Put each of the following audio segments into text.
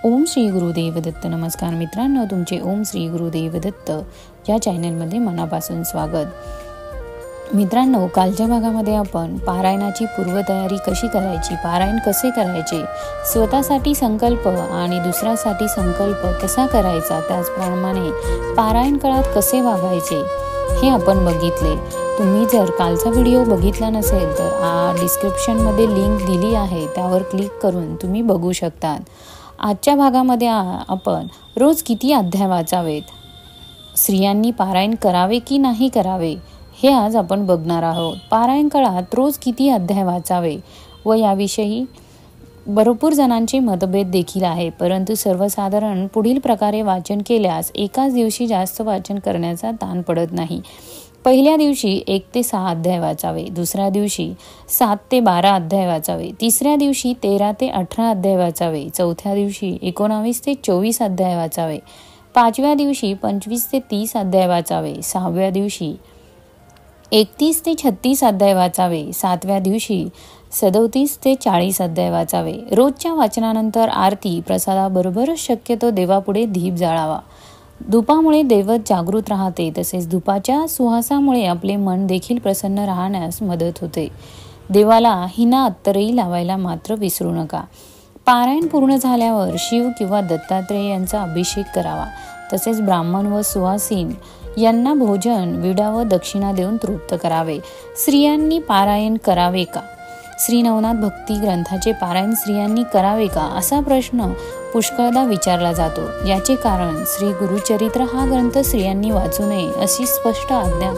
ओम श्री गुरुदेव दत्त. नमस्कार मित्रांनो, तुमचे ओम श्री गुरुदेव दत्त या चॅनलमध्ये मनापासून स्वागत. मित्रांनो, कालच्या भागामध्ये आपण पारायणाची पूर्वतयारी कशी करायची, पारायण कसे करायचे, स्वतःसाठी संकल्प आणि दुसऱ्यासाठी संकल्प कसा करायचा, त्याचप्रमाणे पारायण काळात कसे वागायचे हे आपण बघितले. तुम्ही जर कालचा व्हिडिओ बघितला नसेल तर डिस्क्रिप्शनमध्ये लिंक दिली आहे, त्यावर क्लिक करून तुम्ही बघू शकतात. आजच्या भागामध्ये आपण रोज किती अध्याय वाचावेत, स्त्रियांनी पारायण करावे की नाही करावे हे आज आपण बघणार आहोत. पारायण काळात रोज किती अध्याय वाचावे व याविषयी भरपूर जणांचे मतभेद देखील आहे, परंतु सर्वसाधारण पुढील प्रकारे वाचन केल्यास एकाच दिवशी जास्त वाचन करण्याचा ताण पडत नाही. पहिल्या दिवशी 1 ते 6 अध्याय वाचावे, दुसऱ्या दिवशी 7 ते 12 अध्याय वाचावे, तिसऱ्या दिवशी 13 ते 18 अध्याय वाचावे, चौथ्या दिवशी 19 ते 24 अध्याय वाचावे, पाचव्या दिवशी 25 ते 30 अध्याय वाचावे, सहाव्या दिवशी 31 ते 36 अध्याय वाचावे, सातव्या दिवशी 37 ते 40 अध्याय वाचावे. रोजच्या वाचनानंतर आरती प्रसादाबरोबरच शक्यतो देवापुढे दीप जाळावा. धुपामुळे दैवत जागृत राहते, तसेच धुपाच्या सुवासामुळे आपले मन देखील प्रसन्न राहण्यास मदत होते. देवाला हिना अत्तरही लावायला मात्र विसरू नका. पारायण पूर्ण झाल्यावर शिव किंवा दत्तात्रेय यांचा अभिषेक करावा. तसेच ब्राह्मण व सुवासिन यांना भोजन, विडा व दक्षिणा देऊन तृप्त करावे. स्त्रियांनी पारायण करावे का? श्री नवनाथ भक्ती ग्रंथाचे पारायण स्त्रियांनी करावे का, असा प्रश्न पुष्कळदा विचारला जातो. याचे कारण श्री गुरुचरित्र हा ग्रंथ स्त्रियांनी वाचू नये अशी स्पष्ट आज्ञा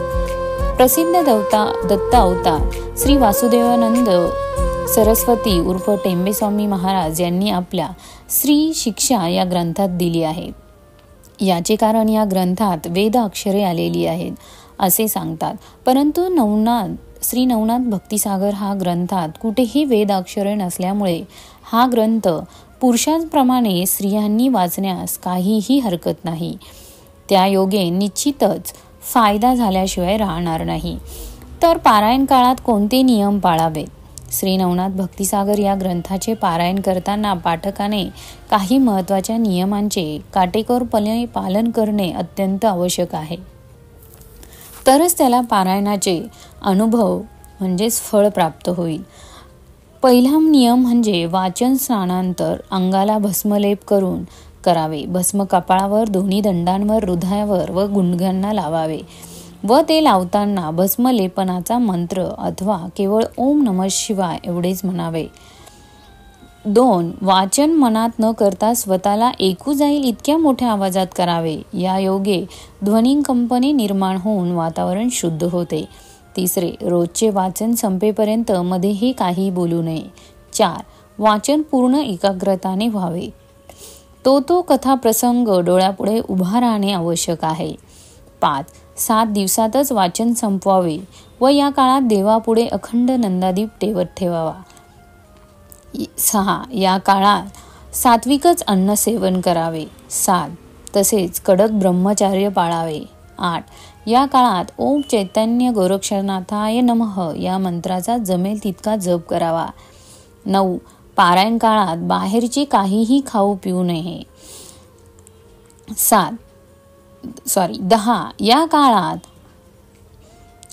प्रसिद्ध दत्त अवतार श्री वासुदेवानंद सरस्वती उर्फ टेंबेस्वामी महाराज यांनी आपल्या श्री शिक्षा या ग्रंथात दिली आहे. याचे कारण या ग्रंथात वेद अक्षरे आलेली आहेत असे सांगतात, परंतु श्री नवनाथ भक्तिसागर हा ग्रंथात कुठेही वेद अक्षरे नसल्यामुळे हा ग्रंथ पुरुषांप्रमाणे स्त्रियांनी वाचण्यास काहीही हरकत नाही. त्या योगे निश्चितच फायदा झाल्याशिवाय राहणार नाही. तर पारायण काळात कोणते नियम पाळावेत? श्री नवनाथ भक्तिसागर या ग्रंथाचे पारायण करताना पाठकाने काही महत्त्वाच्या नियमांचे काटेकोरपणे पालन करणे अत्यंत आवश्यक आहे. तरच त्याला पारायणाचे अनुभव म्हणजेच फळ प्राप्त होईल. पहिला नियम म्हणजे वाचन स्नानानंतर अंगाला भस्मलेप करून करावे. भस्म कपाळावर, दोन्ही दंडांवर, हृदयावर व गुडघ्यांना लावावे व ते लावताना भस्मलेपनाचा मंत्र अथवा केवळ ओम नमः शिवाय एवढेच म्हणावे. 2. वाचन मनात न करता स्वतःला ऐकू जाईल इतक्या मोठ्या आवाजात करावे. या योगे ध्वनिकंपने निर्माण होऊन वातावरण शुद्ध होते. 3. रोजचे वाचन संपेपर्यंत मध्येही काही बोलू नये. 4. वाचन पूर्ण एकाग्रताने व्हावे. तो कथा प्रसंग डोळ्यापुढे उभा राहणे आवश्यक आहे. 5. 7 दिवसातच वाचन संपवावे व या काळात देवापुढे अखंड नंदादीप तेवत ठेवावा. 6. या काळात सात्विकच अन्न सेवन करावे. 7. तसेच कडक ब्रह्मचर्य पाळावे. 8. या काळात ओम चैतन्य गोरक्षनाथाय नमः या मंत्राचा जमेल तितका जप करावा. 9. पारायण काळात बाहेरची काहीही खाऊ पिऊ नये. 10. या काळात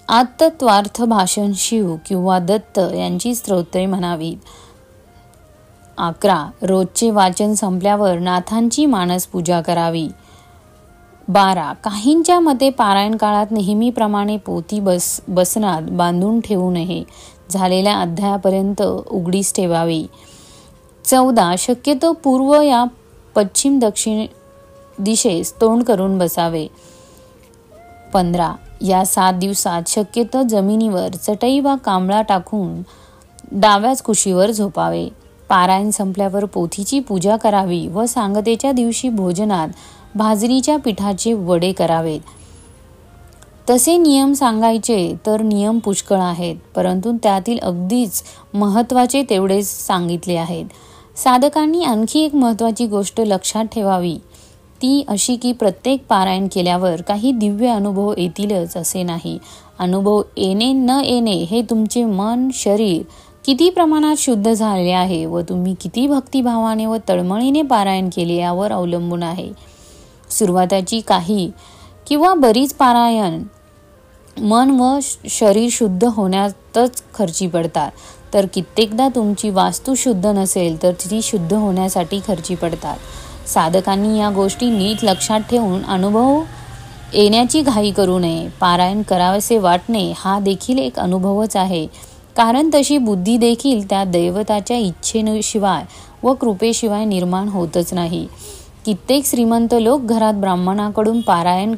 आत्तत्वार्थ भाषण शिव किंवा दत्त यांची स्तोत्रे म्हणावीत. 11. रोजचे वाचन संपल्यावर नाथांची मानस पूजा करावी. 12. काहींच्या मते पारायण काळात नेहमीप्रमाणे पोथी बसनात बांधून ठेवू नये, झालेल्या अध्यायापर्यंत उघडीच ठेवावी. 14. शक्यतो पूर्व या पश्चिम दक्षिण दिशेस तोंड करून बसावे. 15. या 7 दिवसात शक्यतो जमिनीवर चटई वा कांबळा टाकून डाव्याच कुशीवर झोपावे. पारायण संपल्यावर पोथीची पूजा करावी व सांगतेच्या दिवशी भोजनात भाजणीच्या पिठाचे वडे करावेत. तसे नियम सांगायचे तर नियम पुष्कळ आहेत, परंतु त्यातील अगदीच महत्त्वाचे तेवढेच सांगितले आहेत. साधकांनी आणखी एक महत्त्वाची गोष्ट लक्षात ठेवावी, ती अशी की प्रत्येक पारायण केल्यावर काही दिव्य अनुभव येतीलच असे नाही. अनुभव येणे न येणे हे तुमचे मन, शरीर किती प्रमाणात शुद्ध झाले आहे व तुम्ही किती भक्तिभावाने व तळमळीने पारायण केले यावर अवलंबून आहे. सुरुवातीची काही किंवा बरीच पारायण मन व शरीर शुद्ध होण्यातच खर्ची पडतात, तर कित्येकदा तुमची वास्तू शुद्ध नसेल तर ती शुद्ध होण्यासाठी खर्ची पडतात. साधकांनी या गोष्टी नीट लक्षात ठेवून अनुभव येण्याची घाई करू नये. पारायण करावेसे वाटणे हा देखील एक अनुभवच आहे, कारण तशी बुद्धी देखील त्या दैवताच्या इच्छेशिवाय व कृपेशिवाय निर्माण होतच नाही. कित्येक श्रीमंत लोक घरात ब्राह्मणाकडून पारायण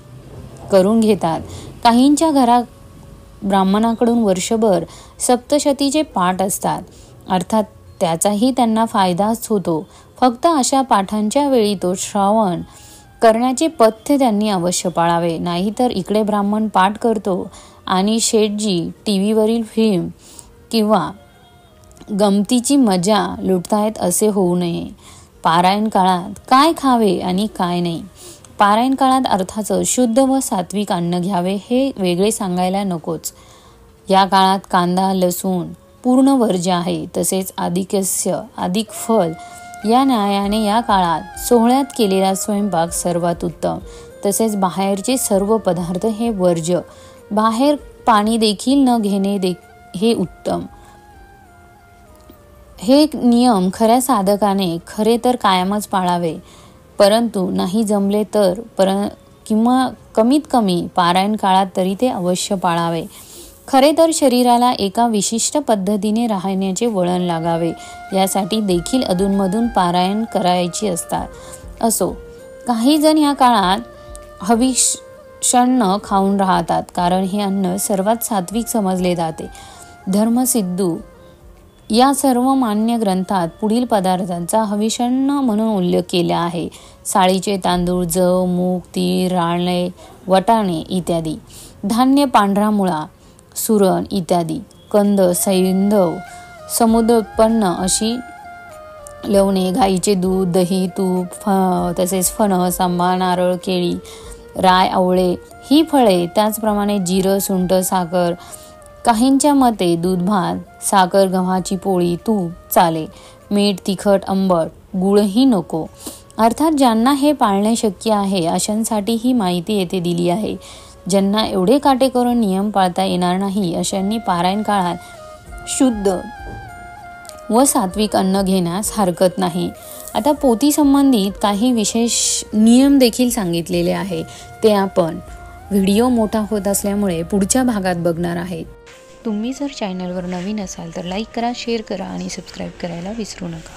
करून घेतात. काहींच्या घरात ब्राह्मणाकडून वर्षभर सप्तशतीचे पाठ असतात, अर्थात त्याचाही त्यांना फायदाच होतो. फक्त अशा पाठांच्या वेळी तो श्रावण करण्याचे पथ्य त्यांनी अवश्य पाळावे. नाहीतर इकडे ब्राह्मण पाठ करतो आणि शेठजी टीव्हीवरील फिल्म किंवा गमतीची मजा लुटतायत असे होऊ नये. पारायण काळात काय खावे आणि काय नाही. पारायण काळात अर्थाचं शुद्ध व सात्विक अन्न घ्यावे हे वेगळे सांगायला नकोच. या काळात कांदा लसूण पूर्ण वर्ज्य आहे. तसेच अधिकस्य अधिक फल या न्यायाने या काळात सोहळ्यात केलेला स्वयंपाक सर्वात उत्तम. तसेच बाहेरचे सर्व पदार्थ हे वर्ज्य. बाहेर पाणी देखील न घेणे हे उत्तम. हे नियम खऱ्या साधकाने खरे तर कायमच पाळावे, परंतु नाही जमले तर किंवा कमीत कमी पारायण काळात तरी ते अवश्य पाळावे. खरे तर शरीराला एका विशिष्ट पद्धतीने राहण्याचे वळण लागावे, यासाठी देखील अधूनमधून पारायण करायची असतात. असो, काही जण या काळात हविष्यान्न खाऊन राहतात, कारण हे अन्न सर्वात सात्विक समजले जाते. धर्मसिद्धू या सर्व मान्य ग्रंथात पुढील पदार्थांचा हविष्यान्न म्हणून उल्लेख केला आहे: साळीचे तांदूळ, जव, मूग, तीळ, राळे, वटाणे इत्यादी, धान्य, पांढरा मुळा, सुरण इत्यादी, कंद, सैंधव, समुद्रोत्पन्न अशी लवणे, गाईचे दूध, दही, तूप, तसेच फणस, आंबा, नारळ, केळी, राय, आवळे ही फळे, त्याचप्रमाणे जिरं, सुंठ, साखर. काहींच्या मते दूध, भात, साखर, गव्हाची पोळी, तूप चाले. मीठ, तिखट, आंबट, गुळही नको. अर्थात ज्यांना हे पाळणे शक्य आहे अशांसाठी ही माहिती येथे दिली आहे. ज्यांना एवढे काटेकोर नियम पाळता येणार नाही अशांनी पारायण काळात शुद्ध व सात्विक अन्न घेण्यास हरकत नाही. आता पोथी संबंधित काही विशेष नियम देखील सांगितलेले आहे, ते आपण व्हिडिओ मोठा होत असल्यामुळे पुढच्या भागात बघणार आहेत. तुम्ही जर चॅनलवर नवीन असाल तर लाईक करा, शेअर करा आणि सबस्क्राईब करायला विसरू नका.